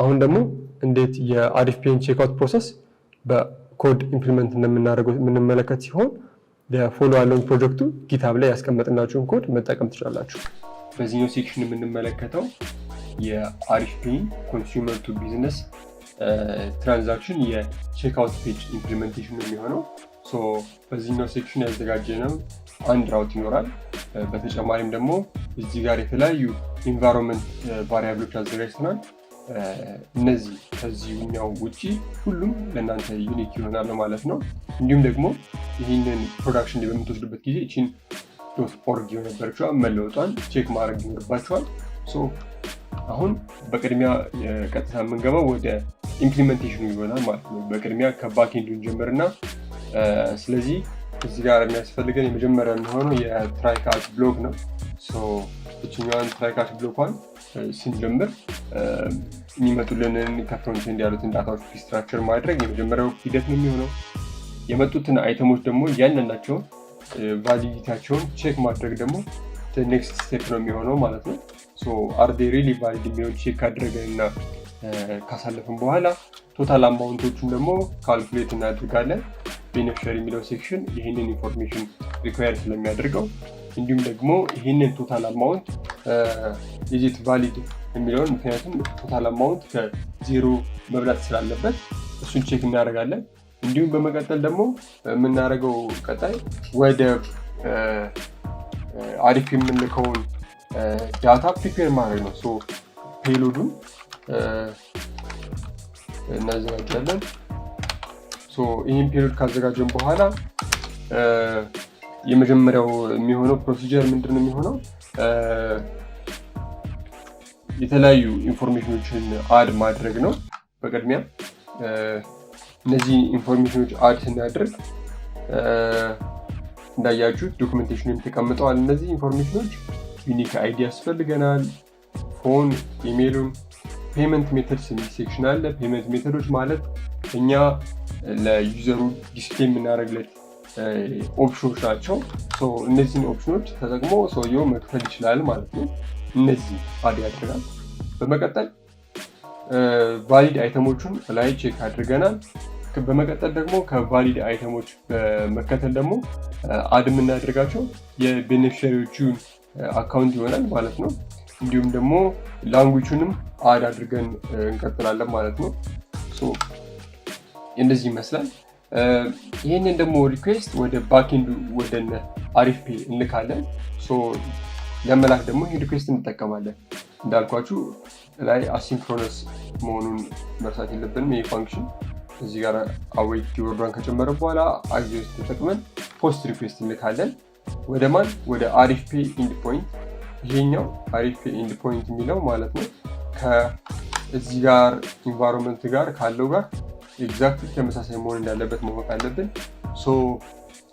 አሁን ደግሞ እንዴት የአሪፍፒን ቼክአውት ፕሮሰስ በኮድ ኢምፕሊመንት እንደምናደርገው የምንመለከት ሲሆን ለፎሎ ያለውን ፕሮጀክቱ ጊትሀብ ላይ ያስቀመጥናችሁን ኮድ መጠቀም ትችላላችሁ። በዚህኛው ሴክሽን የምንመለከተው የአሪፍፒን ኮንሱመር ቱ ቢዝነስ ትራንዛክሽን የቼክአውት ፔጅ ኢምፕሊሜንቴሽን ነው የሚሆነው። በዚህኛው ሴክሽን ያዘጋጀነው አንድ ራውት ይኖራል። በተጨማሪም ደግሞ እዚህ ጋር የተለያዩ ኢንቫይሮንመንት ቫሪያብሎች አዘጋጅተናል። እነዚህ ከዚህኛው ውጪ ሁሉም ለእናንተ ዩኒክ ይሆናል ማለት ነው። እንዲሁም ደግሞ ይህንን ፕሮዳክሽን በምትወስዱበት ጊዜ እቺን .org የነበረችዋን መለወጧን ቼክ ማድረግ ይኖርባቸዋል። አሁን በቅድሚያ ቀጥታ የምንገባው ወደ ኢምፕሊሜንቴሽኑ ይሆናል ማለት ነው። በቅድሚያ ከባክኤንዱ እንጀምርና ስለዚህ እዚህ ጋር የሚያስፈልገን የመጀመሪያ የሚሆነው የትራይካች ብሎክ ነው። እችኛዋን ትራይካች ብሎኳን ስንጀምር የሚመጡልንን ከፍሮንት ኤንድ ያሉትን ዳታዎች ስትራክቸር ማድረግ የመጀመሪያው ሂደት ነው የሚሆነው። የመጡትን አይተሞች ደግሞ እያንዳንዳቸውን ቫሊዲቲያቸውን ቼክ ማድረግ ደግሞ ኔክስት ስቴፕ ነው የሚሆነው ማለት ነው። አር ዴይ ሪሊ ቫሊድ የሚሆን ቼክ ካደረገን እና ካሳለፍን በኋላ ቶታል አማውንቶቹን ደግሞ ካልኩሌት እናድርጋለን። ቤኔፊሻሪ የሚለው ሴክሽን ይህንን ኢንፎርሜሽን ሪኳየር ስለሚያደርገው እንዲሁም ደግሞ ይህንን ቶታል አማውንት ኢዚት ቫሊድ የሚለውን ምክንያቱም ቶታል አማውንት ከዜሮ መብላት ስላለበት እሱን ቼክ እናደርጋለን። እንዲሁም በመቀጠል ደግሞ የምናደርገው ቀጣይ ወደ አሪፍ የምንልከውን ዳታ ፕሪፔር ማድረግ ነው። ፔሎዱን እናዘጋጃለን። ይህን ፔሎድ ካዘጋጀን በኋላ የመጀመሪያው የሚሆነው ፕሮሲጀር ምንድን ነው የሚሆነው? የተለያዩ ኢንፎርሜሽኖችን አድ ማድረግ ነው። በቅድሚያ እነዚህ ኢንፎርሜሽኖች አድ ስናደርግ እንዳያችሁት ዶክመንቴሽን ተቀምጠዋል። እነዚህ ኢንፎርሜሽኖች ዩኒክ አይዲ ያስፈልገናል። ፎን፣ ኢሜይሉን፣ ፔመንት ሜተድስ የሚል ሴክሽን አለ። ፔመንት ሜተዶች ማለት እኛ ለዩዘሩ ዲስፕሌይ የምናደርግለት ኦፕሽኖች ናቸው። እነዚህን ኦፕሽኖች ተጠቅሞ ሰውየው መክፈል ይችላል ማለት ነው። እነዚህ አድ ያደርጋል። በመቀጠል ቫሊድ አይተሞቹን ላይ ቼክ አድርገናል። በመቀጠል ደግሞ ከቫሊድ አይተሞች በመከተል ደግሞ አድ የምናደርጋቸው የቤኔፊሻሪዎቹን አካውንት ይሆናል ማለት ነው። እንዲሁም ደግሞ ላንጉጁንም አድ አድርገን እንቀጥላለን ማለት ነው። እንደዚህ ይመስላል። ይህንን ደግሞ ሪኩዌስት ወደ ባክኤንዱ ወደ አሪፍፒ እንልካለን። ለመላክ ደግሞ ይህ ሪኩዌስት እንጠቀማለን። እንዳልኳችሁ ላይ አሲንክሮነስ መሆኑን መርሳት የለብንም። ይህ ፋንክሽን እዚህ ጋር አዌይት ኪወርዷን ከጨመረ በኋላ አግዚዮስ ተጠቅመን ፖስት ሪኩዌስት እንልካለን። ወደ ማን? ወደ አሪፍፒ ኢንድ ፖይንት። ይሄኛው አሪፍፒ ኢንድ ፖይንት የሚለው ማለት ነው ከዚህ ጋር ኢንቫይሮንመንት ጋር ካለው ጋር ኤግዛክት ተመሳሳይ መሆን እንዳለበት ማወቅ አለብን።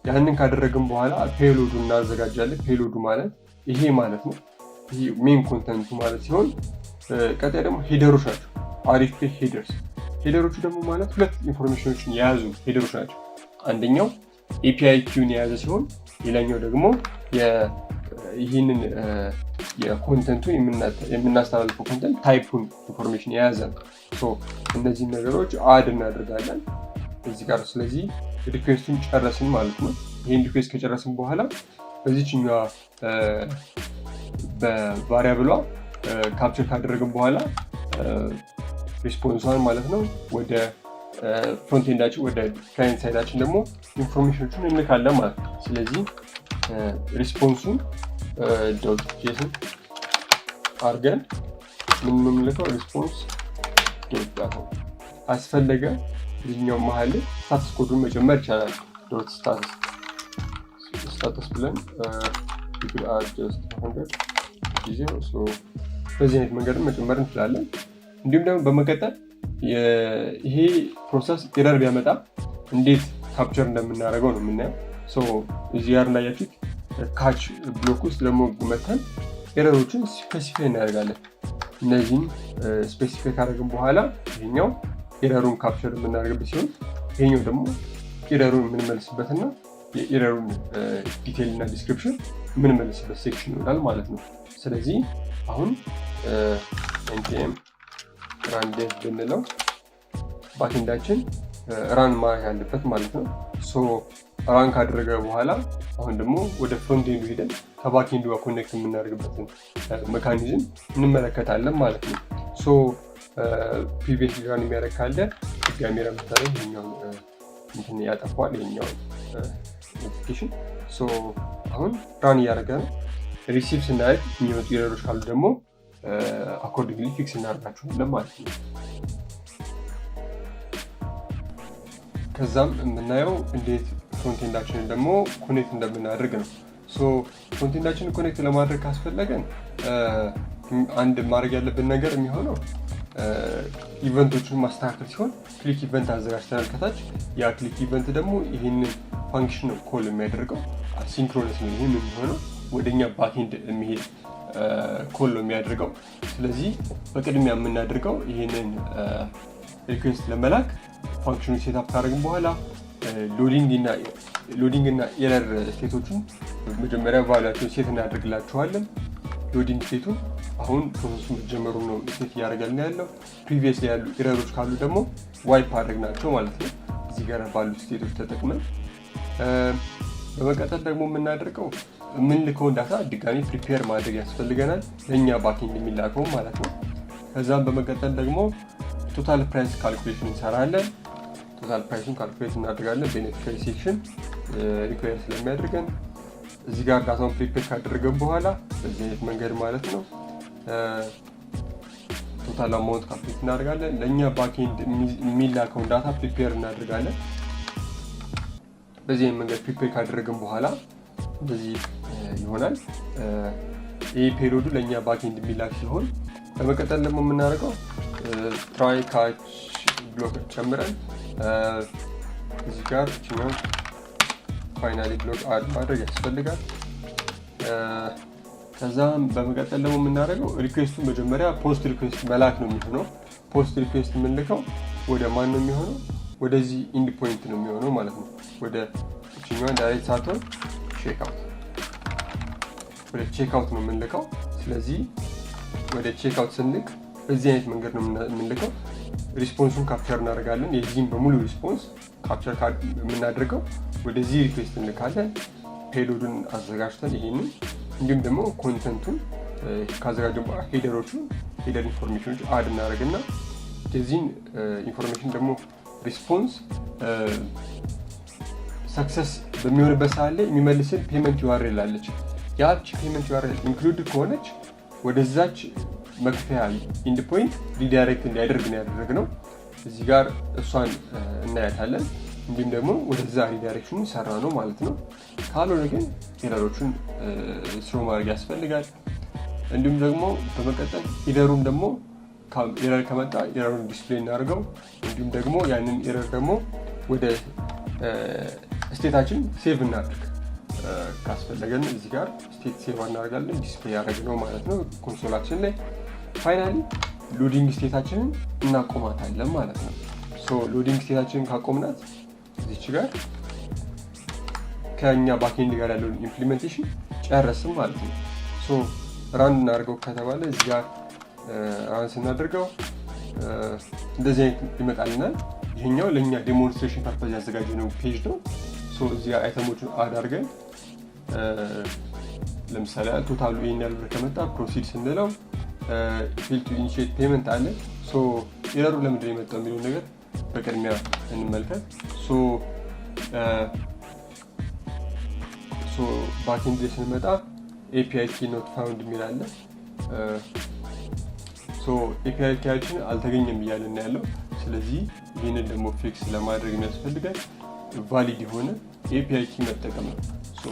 ያንን ካደረግን በኋላ ፔሎዱ እናዘጋጃለን። ፔሎዱ ማለት ይሄ ማለት ነው። ይሄ ሜን ኮንተንቱ ማለት ሲሆን ቀጣይ ደግሞ ሄደሮች ናቸው። አሪፍፒ ሄደርስ። ሄደሮቹ ደግሞ ማለት ሁለት ኢንፎርሜሽኖችን የያዙ ሄደሮች ናቸው። አንደኛው ኤፒአይ ኪውን የያዘ ሲሆን ሌላኛው ደግሞ ይህንን የኮንተንቱን የምናስተላልፈው ኮንተንት ታይፑን ኢንፎርሜሽን የያዘ ነው። እነዚህን ነገሮች አድ እናደርጋለን እዚህ ጋር። ስለዚህ ሪኩዌስቱን ጨረስን ማለት ነው። ይህን ሪኩዌስት ከጨረስን በኋላ በዚህኛዋ በቫሪያብሏ ካፕቸር ካደረግን በኋላ ሪስፖንሷን ማለት ነው ወደ ፍሮንት ኤንዳችን ወደ ክላይንት ሳይዳችን ደግሞ ኢንፎርሜሽኖችን እንልካለን ማለት ነው። ስለዚህ ሪስፖንሱን ዶት ጄሰን አድርገን ምን የምንልከው ሪስፖንስ ዶት ዳታ አስፈለገ እዚህኛው መሀል ስታተስ ኮዱን መጨመር ይቻላል። ዶት ስታተስ ብለን በዚህ አይነት መንገድም መጨመር እንችላለን። እንዲሁም ደግሞ በመቀጠል ይሄ ፕሮሰስ ኤረር ቢያመጣ እንዴት ካፕቸር እንደምናደርገው ነው የምናየው። እዚህ ጋር እንዳያችሁት ካች ብሎክ ውስጥ ደግሞ መተን ኤረሮችን ስፔሲፋይ እናደርጋለን። እነዚህም ስፔሲፋይ ካደረግን በኋላ ይሄኛው ኤረሩን ካፕቸር የምናደርግበት ሲሆን ይሄኛው ደግሞ ኤረሩን የምንመልስበትና የኤረሩን ዲቴይል እና ዲስክሪፕሽን የምንመልስበት ሴክሽን ይሆናል ማለት ነው። ስለዚህ አሁን npm ራን ዴቭ ብንለው ባክኤንዳችን ራን ማድረግ ያለበት ማለት ነው። ሶ ራን ካደረገ በኋላ አሁን ደግሞ ወደ ፍሮንት ኤንዱ ሄደን ከባክኤንዱ ጋር ኮኔክት የምናደርግበትን ሜካኒዝም እንመለከታለን ማለት ነው። ሶ ፕሪቪየስ ራን የሚያደርግ ካለ ድጋሚ ለምሳሌ ይሄኛውን እንትን ያጠፋዋል ይሄኛውን ኖቲፊኬሽን። ሶ አሁን ራን እያደረገ ነው። ሪሲቭ ስናደርግ የሚመጡ ኤረሮች ካሉ ደግሞ አኮርዲንግሊ ፊክስ እናደርጋቸዋለን ማለት ነው። ከዛም የምናየው እንዴት ፍሮንቴንዳችንን ደግሞ ኮኔክት እንደምናደርግ ነው። ሶ ፍሮንቴንዳችንን ኮኔክት ለማድረግ ካስፈለገን አንድ ማድረግ ያለብን ነገር የሚሆነው ኢቨንቶችን ማስተካከል ሲሆን ክሊክ ኢቨንት አዘጋጅተናል ከታች። ያ ክሊክ ኢቨንት ደግሞ ይህንን ፋንክሽን ኮል የሚያደርገው ሲንክሮነስ ነው። ይህም የሚሆነው ወደኛ ባክኤንድ የሚሄድ ኮል ነው የሚያደርገው። ስለዚህ በቅድሚያ የምናደርገው ይህንን ሪኩዌስት ለመላክ ፋንክሽኑ ሴትአፕ ካደረግን በኋላ ሎዲንግ እና ኤረር ስቴቶችን መጀመሪያ ቫሉያቸውን ሴት እናደርግላቸዋለን። ሎዲንግ ስቴቱን አሁን ፕሮሰሱ መጀመሩ ነው ሴት እያደረገልን ያለው። ፕሪቪየስ ላይ ያሉ ኤረሮች ካሉ ደግሞ ዋይፕ አድርግናቸው ማለት ነው እዚህ ጋር ባሉ ስቴቶች ተጠቅመን። በመቀጠል ደግሞ የምናደርገው የምንልከውን ዳታ ድጋሚ ፕሪፔር ማድረግ ያስፈልገናል ለእኛ ባክኤንድ የሚላከው ማለት ነው። ከዛም በመቀጠል ደግሞ ቶታል ፕራይስ ካልኩሌሽን እንሰራለን። ቶታል ፕራይሱን ካልኩሌት እናደርጋለን ቤኔፊሻሪ ሴክሽን ሪኳየር ስለሚያደርገን። እዚህ ጋር ዳታውን ፕሪፔር ካደረገን በኋላ በዚህ አይነት መንገድ ማለት ነው ቶታል አማውንት ካልኩሌት እናደርጋለን። ለእኛ ባክኤንድ የሚላከውን ዳታ ፕሪፔር እናደርጋለን። በዚህ አይነት መንገድ ፕሪፔር ካደረገን በኋላ እንደዚህ ይሆናል። ይህ ፔሎዱ ለእኛ ባክኤንድ የሚላክ ሲሆን በመቀጠል ደግሞ የምናደርገው ትራይ ካች ብሎክ ጨምረን እዚህ ጋር እችኛው ፋይናሊ ብሎክ አድ ማድረግ ያስፈልጋል። ከዛም በመቀጠል ደግሞ የምናደርገው ሪኩዌስቱ መጀመሪያ ፖስት ሪኩዌስት መላክ ነው የሚሆነው። ፖስት ሪኩዌስት የምንልከው ወደ ማን ነው የሚሆነው? ወደዚህ ኢንድ ፖይንት ነው የሚሆነው ማለት ነው። ወደ እችኛዋን ዳይሬክት ሳትሆን ወደ ቼክአውት ነው የምንልከው። ስለዚህ ወደ ቼክአውት ስንልክ በዚህ አይነት መንገድ ነው የምንልከው። ሪስፖንሱን ካፕቸር እናደርጋለን። የዚህም በሙሉ ሪስፖንስ ካፕቸር የምናደርገው ወደዚህ ሪኩዌስት እንልካለን። ፔሎዱን አዘጋጅተን ይሄንን እንዲሁም ደግሞ ኮንተንቱን ካዘጋጀን በኋላ ሄደር ኢንፎርሜሽኖች አድ እናደርግና የዚህን ኢንፎርሜሽን ደግሞ ሪስፖንስ ሰክሰስ በሚሆንበት ሰዓት ላይ የሚመልስን ፔመንት ዩአርኤል አለች። ያቺ ፔመንት ዩአርኤል ኢንክሉድ ከሆነች ወደዛች መክፈያ ኢንድ ፖይንት ሪዳይሬክት እንዲያደርግ ነው ያደረግነው። እዚህ ጋር እሷን እናያታለን። እንዲሁም ደግሞ ወደዛ ሪዳይሬክሽኑ ሰራ ነው ማለት ነው። ካልሆነ ግን ኤረሮቹን ስሮ ማድረግ ያስፈልጋል። እንዲሁም ደግሞ በመቀጠል ኤረሩን ደግሞ ኤረር ከመጣ ኤረሩን ዲስፕሌይ እናደርገው። እንዲሁም ደግሞ ያንን ኤረር ደግሞ ወደ ስቴታችን ሴቭ እናድርግ። ካስፈለገን እዚህ ጋር ስቴት ሴቭ እናደርጋለን። ዲስፕሌይ ያደረግነው ማለት ነው ኮንሶላችን ላይ። ፋይናሊ ሎዲንግ ስቴታችንን እናቆማታለን ማለት ነው። ሶ ሎዲንግ ስቴታችንን ካቆምናት እዚች ጋር ከኛ ባክኤንድ ጋር ያለውን ኢምፕሊሜንቴሽን ጨረስም ማለት ነው። ሶ ራን እናደርገው ከተባለ እዚህ ጋር ራን ስናደርገው እንደዚህ አይነት ይመጣልናል። ይሄኛው ለኛ ዴሞንስትሬሽን ፐርፐዝ ያዘጋጀነው ፔጅ ነው። ሶ እዚህ ጋር አይተሞቹን አድ አድርገን ለምሳሌ ቶታሉ ይሄን ያህል ብር ከመጣ ፕሮሲድ ስንለው ፌል ቱ ኢኒሺየት ፔመንት አለ። ሶ ኤረሩ ለምንድን ነው የመጣው የሚለው ነገር በቅድሚያ እንመልከት። ሶ ባክኤንድ ላይ ስንመጣ API key not found የሚል አለ። ሶ API keyችን አልተገኘም እያለን ያለው። ስለዚህ ይህንን ደግሞ ፊክስ ለማድረግ የሚያስፈልገን ቫሊድ የሆነ API key መጠቀም ነው። ሶ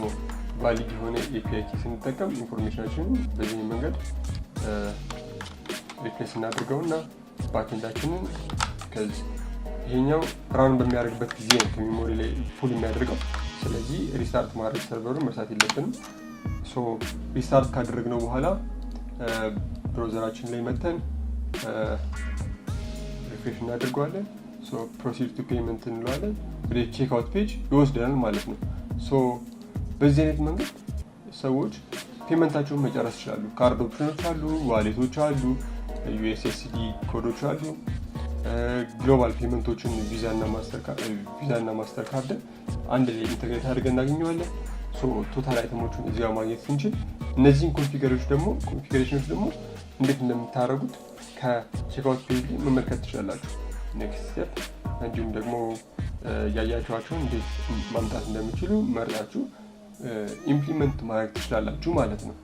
ቫሊድ የሆነ API key ስንጠቀም ኢንፎርሜሽናችንን በዚህ መንገድ ሪፕሌስ እናድርገውና ባክኤንዳችንን ከዚህ ይሄኛው ራን በሚያደርግበት ጊዜ ነው ከሜሞሪ ላይ ፑል የሚያደርገው። ስለዚህ ሪስታርት ማድረግ ሰርቨሩን መርሳት የለብንም። ሶ ሪስታርት ካደረግነው በኋላ ብራውዘራችን ላይ መተን ሪፍሬሽ እናደርገዋለን። ሶ ፕሮሲድ ቱ ፔመንት እንለዋለን። ወደ ቼክ አውት ፔጅ ይወስደናል ማለት ነው። ሶ በዚህ አይነት መንገድ ሰዎች ፔመንታቸውን መጨረስ ይችላሉ። ካርድ ኦፕሽኖች አሉ፣ ዋሌቶች አሉ፣ ዩኤስኤስዲ ኮዶች አሉ። ግሎባል ፔመንቶችን ቪዛ እና ማስተር ካርድ አንድ ላይ ኢንተግሬት አድርገን እናገኘዋለን። ቶታል አይተሞችን እዚህ ጋር ማግኘት ስንችል እነዚህን ኮንፊገሬሽኖች ደግሞ እንዴት እንደምታደርጉት ከቼክአውት ፔጅ ላይ መመልከት ትችላላችሁ። ኔክስት ስቴፕ እንዲሁም ደግሞ ያያችኋቸውን እንዴት ማምጣት እንደሚችሉ መርጣችሁ ኢምፕሊመንት ማድረግ ትችላላችሁ ማለት ነው።